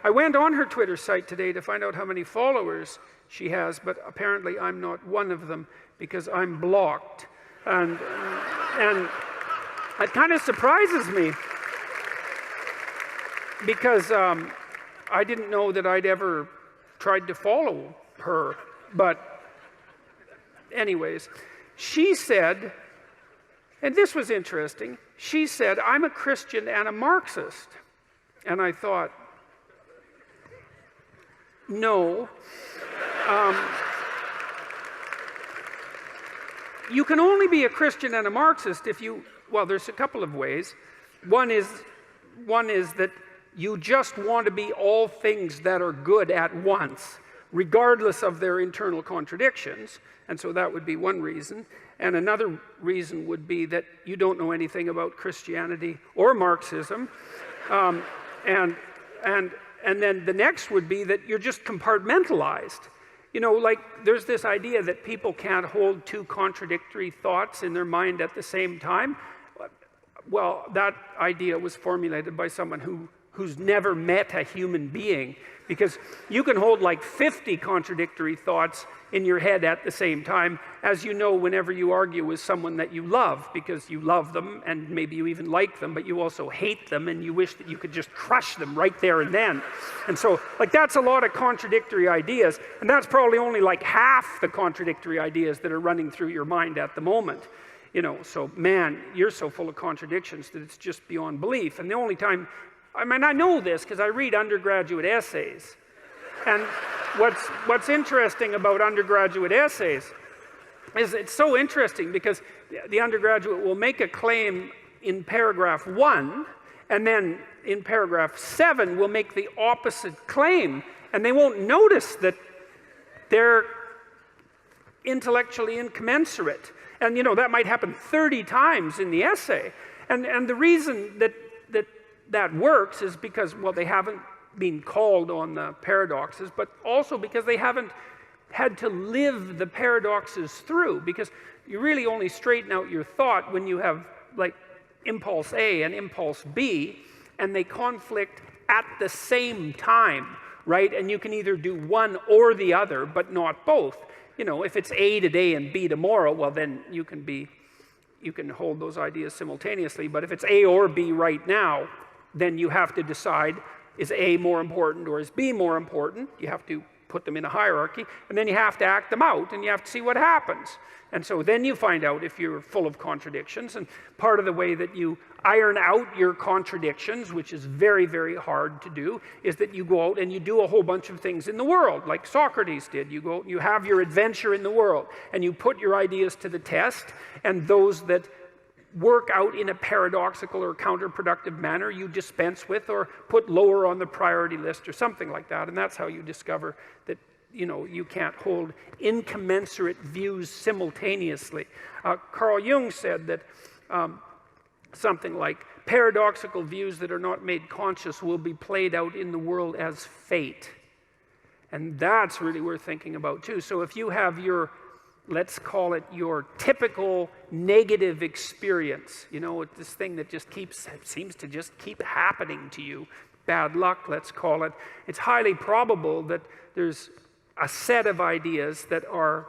I went on her Twitter site today to find out how many followers she has, but apparently I'm not one of them because I'm blocked. And it kind of surprises me because I didn't know that I'd ever tried to follow her. But anyways, she said, and this was interesting, she said, I'm a Christian and a Marxist. And I thought, no. You can only be a Christian and a Marxist if you, well, there's a couple of ways. One is that you just want to be all things that are good at once, regardless of their internal contradictions. And so that would be one reason. And another reason would be that you don't know anything about Christianity or Marxism. And then the next would be that you're just compartmentalized. You know, like there's this idea that people can't hold two contradictory thoughts in their mind at the same time. Well, that idea was formulated by someone who's never met a human being, because you can hold like 50 contradictory thoughts in your head at the same time, as you know, whenever you argue with someone that you love, because you love them and maybe you even like them, but you also hate them and you wish that you could just crush them right there and then. And so, like, that's a lot of contradictory ideas, and that's probably only like half the contradictory ideas that are running through your mind at the moment. You know, so man, you're so full of contradictions that it's just beyond belief. And the only time, I mean, I know this because I read undergraduate essays. And what's interesting about undergraduate essays is it's so interesting because the undergraduate will make a claim in paragraph 1, and then in paragraph 7 will make the opposite claim, and they won't notice that they're intellectually incommensurate. And you know, that might happen 30 times in the essay. And the reason that works is because, well, they haven't been called on the paradoxes, but also because they haven't had to live the paradoxes through, because you really only straighten out your thought when you have like impulse A and impulse B, and they conflict at the same time, right? And you can either do one or the other, but not both. You know, if it's A today and B tomorrow, well, then you can hold those ideas simultaneously. But if it's A or B right now, then you have to decide, is A more important or is B more important? You have to put them in a hierarchy, and then you have to act them out, and you have to see what happens. And so then you find out if you're full of contradictions, and part of the way that you iron out your contradictions, which is very, very hard to do, is that you go out and you do a whole bunch of things in the world, like Socrates did. You go out and you have your adventure in the world, and you put your ideas to the test, and those that work out in a paradoxical or counterproductive manner you dispense with or put lower on the priority list or something like that. And that's how you discover that, you know, you can't hold incommensurate views simultaneously. Carl Jung said that something like, paradoxical views that are not made conscious will be played out in the world as fate. And that's really worth thinking about too. So if you have your, let's call it your typical negative experience, you know, this thing that just seems to just keep happening to you, bad luck, let's call it, it's highly probable that there's a set of ideas that are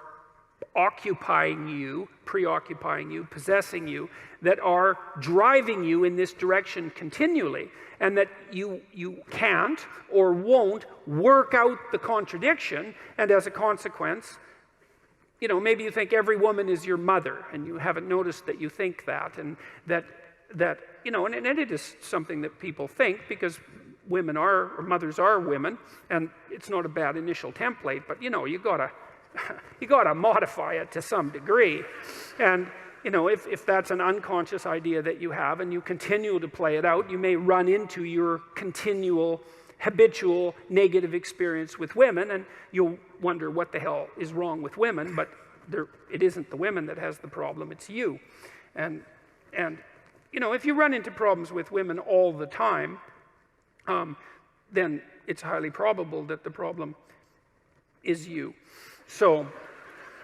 occupying you, preoccupying you, possessing you, that are driving you in this direction continually, and that you can't or won't work out the contradiction, and as a consequence, you know, maybe you think every woman is your mother, and you haven't noticed that you think that, and that you know, and it is something that people think, because women are, or mothers are women, and it's not a bad initial template, but you know, you gotta modify it to some degree. And you know, if that's an unconscious idea that you have and you continue to play it out, you may run into your continual, habitual negative experience with women, and you'll wonder what the hell is wrong with women, but it isn't the women that has the problem, it's you. And you know, if you run into problems with women all the time, then it's highly probable that the problem is you. So